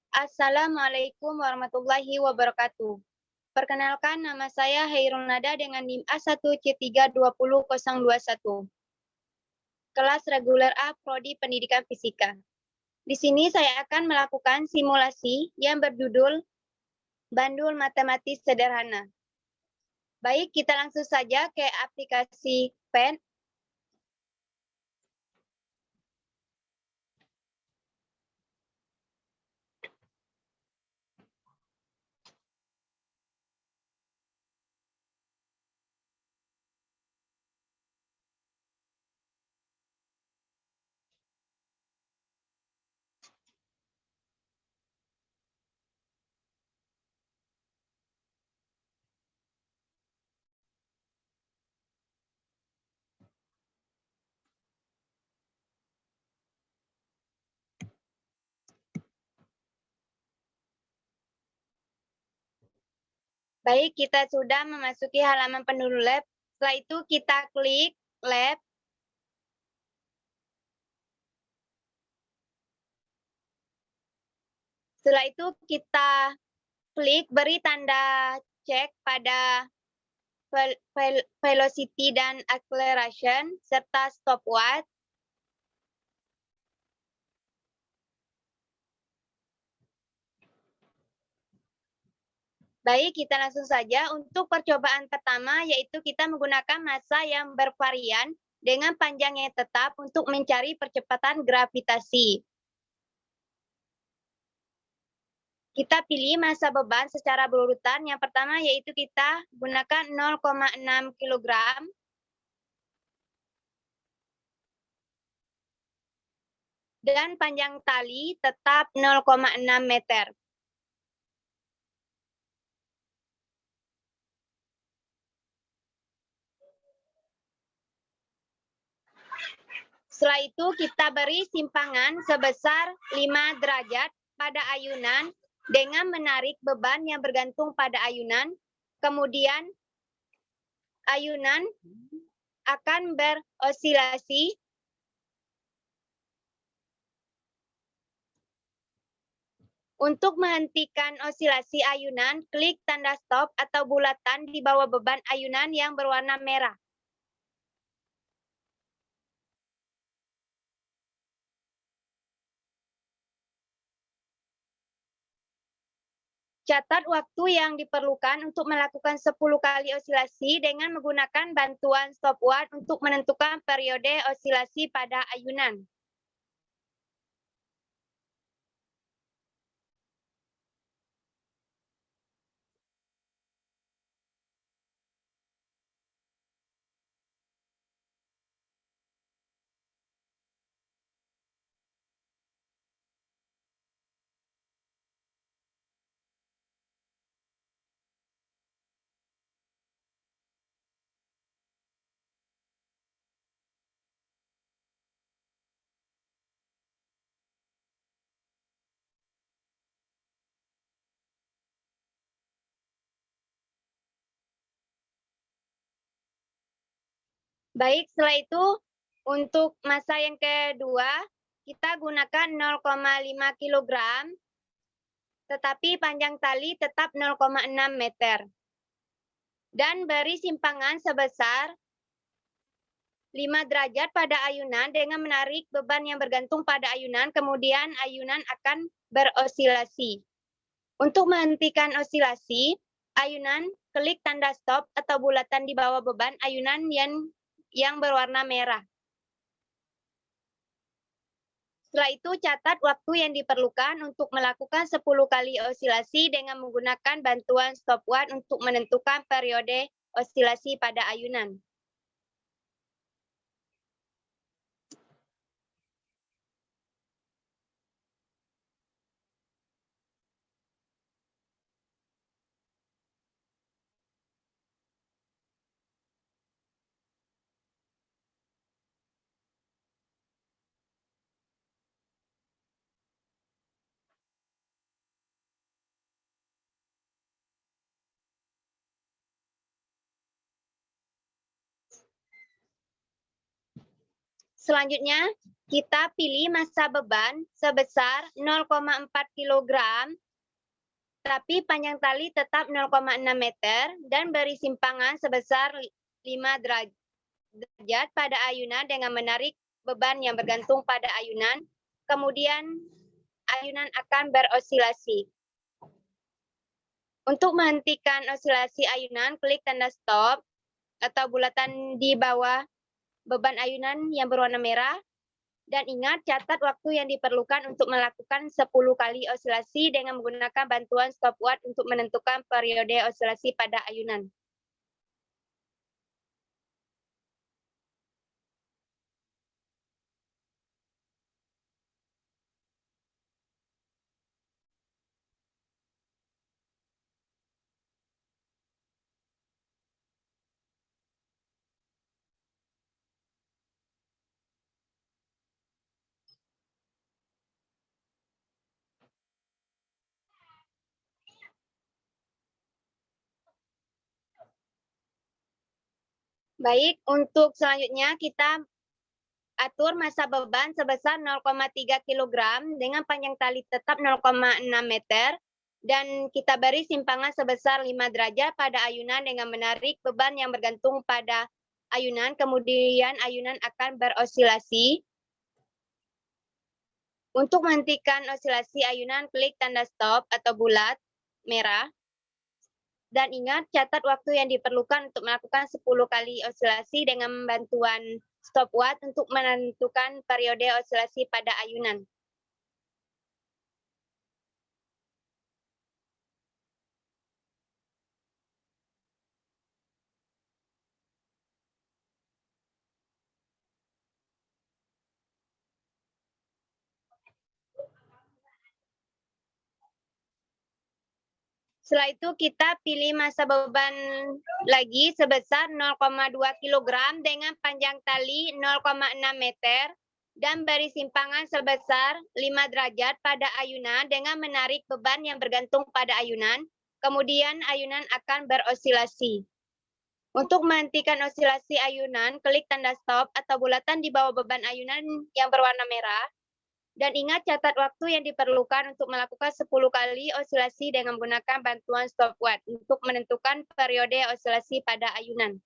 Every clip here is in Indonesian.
Assalamualaikum warahmatullahi wabarakatuh. Perkenalkan, nama saya Hairul Nada dengan NIM A1C320021. Kelas reguler A Prodi Pendidikan Fisika. Di sini saya akan melakukan simulasi yang berjudul Bandul Matematis Sederhana. Baik, kita langsung saja ke aplikasi PEN. Baik, kita sudah memasuki halaman pendahulu lab. Setelah itu kita klik lab. Setelah itu kita klik beri tanda cek pada velocity dan acceleration serta stopwatch. Baik, kita langsung saja untuk percobaan pertama, yaitu kita menggunakan massa yang bervarian dengan panjang yang tetap untuk mencari percepatan gravitasi. Kita pilih massa beban secara berurutan. Yang pertama yaitu kita gunakan 0,6 kg. Dan panjang tali tetap 0,6 meter. Setelah itu kita beri simpangan sebesar 5 derajat pada ayunan dengan menarik beban yang bergantung pada ayunan. Kemudian ayunan akan berosilasi. Untuk menghentikan osilasi ayunan, klik tanda stop atau bulatan di bawah beban ayunan yang berwarna merah. Catat waktu yang diperlukan untuk melakukan 10 kali osilasi dengan menggunakan bantuan stopwatch untuk menentukan periode osilasi pada ayunan. Baik, setelah itu untuk massa yang kedua, kita gunakan 0,5 kg, tetapi panjang tali tetap 0,6 meter. Dan beri simpangan sebesar 5 derajat pada ayunan dengan menarik beban yang bergantung pada ayunan, kemudian ayunan akan berosilasi. Untuk menghentikan osilasi, ayunan klik tanda stop atau bulatan di bawah beban ayunan yang berwarna merah. Setelah itu, catat waktu yang diperlukan untuk melakukan 10 kali osilasi dengan menggunakan bantuan stopwatch untuk menentukan periode osilasi pada ayunan. Selanjutnya, kita pilih massa beban sebesar 0,4 kg, tapi panjang tali tetap 0,6 meter dan beri simpangan sebesar 5 derajat pada ayunan dengan menarik beban yang bergantung pada ayunan. Kemudian, ayunan akan berosilasi. Untuk menghentikan osilasi ayunan, klik tanda stop atau bulatan di bawah beban ayunan yang berwarna merah. Dan ingat, catat waktu yang diperlukan untuk melakukan 10 kali osilasi dengan menggunakan bantuan stopwatch untuk menentukan periode osilasi pada ayunan. Baik, untuk selanjutnya kita atur massa beban sebesar 0,3 kg dengan panjang tali tetap 0,6 meter dan kita beri simpangan sebesar 5 derajat pada ayunan dengan menarik beban yang bergantung pada ayunan, kemudian ayunan akan berosilasi. Untuk menghentikan osilasi ayunan, klik tanda stop atau bulat merah. Dan ingat, catat waktu yang diperlukan untuk melakukan 10 kali osilasi dengan bantuan stopwatch untuk menentukan periode osilasi pada ayunan. Setelah itu kita pilih massa beban lagi sebesar 0,2 kg dengan panjang tali 0,6 meter dan beri simpangan sebesar 5 derajat pada ayunan dengan menarik beban yang bergantung pada ayunan. Kemudian ayunan akan berosilasi. Untuk menghentikan osilasi ayunan, klik tanda stop atau bulatan di bawah beban ayunan yang berwarna merah. Dan ingat, catat waktu yang diperlukan untuk melakukan 10 kali osilasi dengan menggunakan bantuan stopwatch untuk menentukan periode osilasi pada ayunan.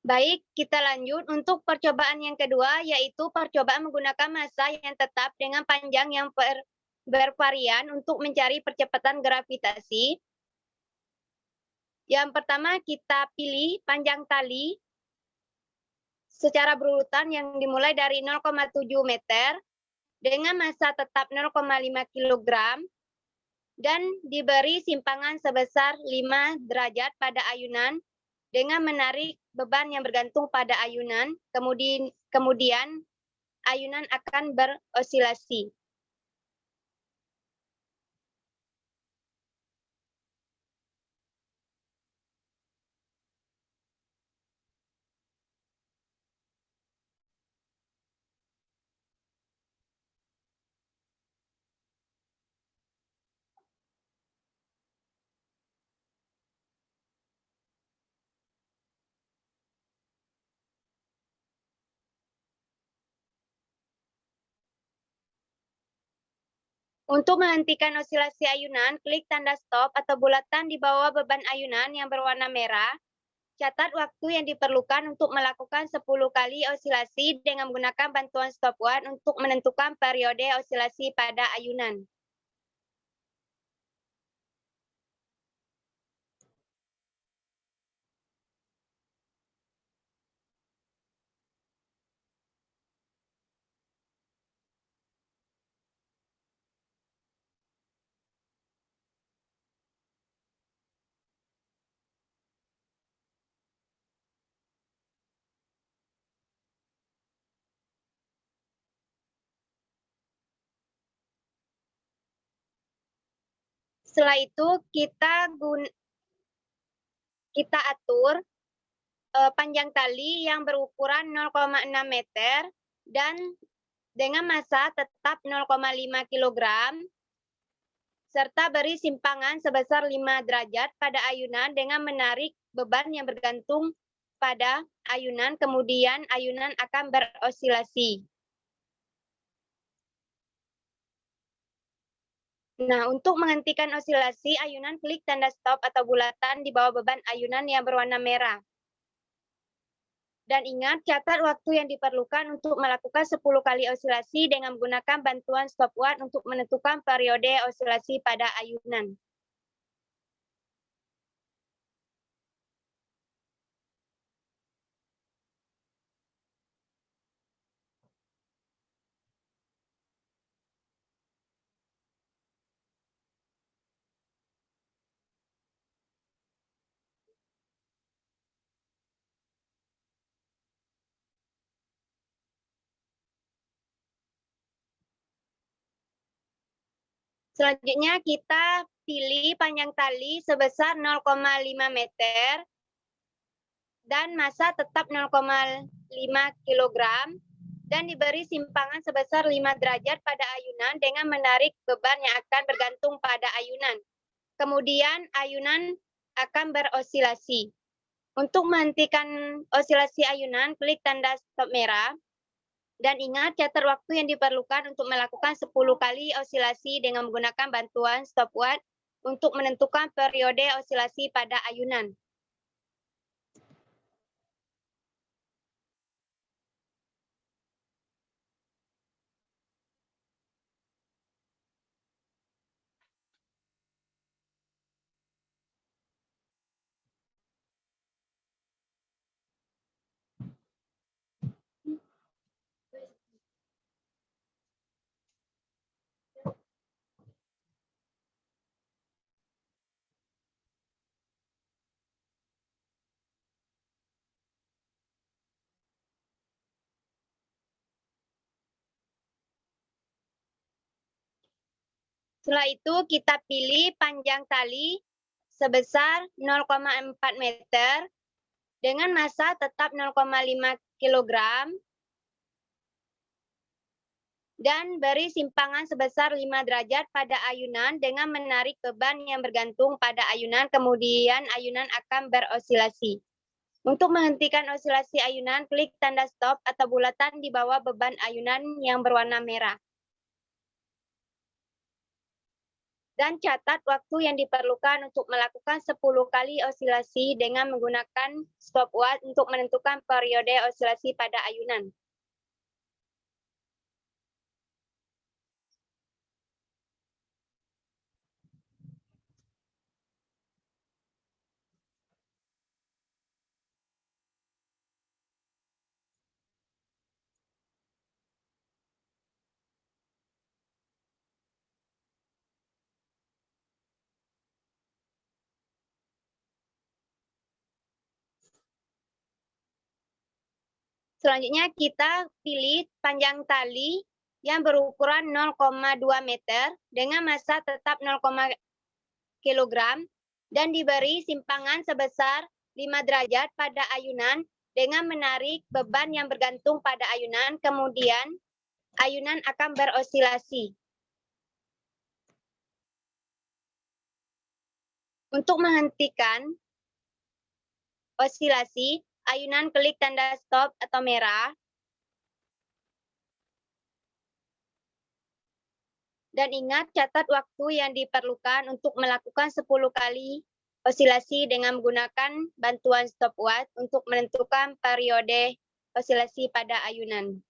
Baik, kita lanjut untuk percobaan yang kedua, yaitu percobaan menggunakan massa yang tetap dengan panjang yang bervarian untuk mencari percepatan gravitasi. Yang pertama, kita pilih panjang tali secara berurutan yang dimulai dari 0,7 meter dengan massa tetap 0,5 kg dan diberi simpangan sebesar 5 derajat pada ayunan dengan menarik beban yang bergantung pada ayunan, kemudian ayunan akan berosilasi. Untuk menghentikan osilasi ayunan, klik tanda stop atau bulatan di bawah beban ayunan yang berwarna merah. Catat waktu yang diperlukan untuk melakukan 10 kali osilasi dengan menggunakan bantuan stopwatch untuk menentukan periode osilasi pada ayunan. Setelah itu kita atur panjang tali yang berukuran 0,6 meter dan dengan massa tetap 0,5 kg serta beri simpangan sebesar 5 derajat pada ayunan dengan menarik beban yang bergantung pada ayunan, kemudian ayunan akan berosilasi. Nah, untuk menghentikan osilasi, ayunan klik tanda stop atau bulatan di bawah beban ayunan yang berwarna merah. Dan ingat, catat waktu yang diperlukan untuk melakukan 10 kali osilasi dengan menggunakan bantuan stopwatch untuk menentukan periode osilasi pada ayunan. Selanjutnya kita pilih panjang tali sebesar 0,5 meter dan massa tetap 0,5 kg dan diberi simpangan sebesar 5 derajat pada ayunan dengan menarik beban yang akan bergantung pada ayunan. Kemudian ayunan akan berosilasi. Untuk menghentikan osilasi ayunan, klik tanda stop merah. Dan ingat, catat waktu yang diperlukan untuk melakukan 10 kali osilasi dengan menggunakan bantuan stopwatch untuk menentukan periode osilasi pada ayunan. Setelah itu kita pilih panjang tali sebesar 0,4 meter dengan massa tetap 0,5 kg dan beri simpangan sebesar 5 derajat pada ayunan dengan menarik beban yang bergantung pada ayunan, kemudian ayunan akan berosilasi. Untuk menghentikan osilasi ayunan, klik tanda stop atau bulatan di bawah beban ayunan yang berwarna merah. Dan catat waktu yang diperlukan untuk melakukan 10 kali osilasi dengan menggunakan stopwatch untuk menentukan periode osilasi pada ayunan. Selanjutnya kita pilih panjang tali yang berukuran 0,2 meter dengan massa tetap 0, kg dan diberi simpangan sebesar 5 derajat pada ayunan dengan menarik beban yang bergantung pada ayunan, kemudian ayunan akan berosilasi. Untuk menghentikan osilasi, ayunan klik tanda stop atau merah. Dan ingat, catat waktu yang diperlukan untuk melakukan 10 kali osilasi dengan menggunakan bantuan stopwatch untuk menentukan periode osilasi pada ayunan.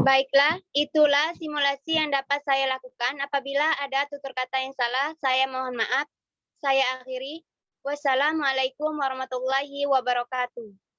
Baiklah, itulah simulasi yang dapat saya lakukan. Apabila ada tutur kata yang salah, saya mohon maaf. Saya akhiri. Wassalamualaikum warahmatullahi wabarakatuh.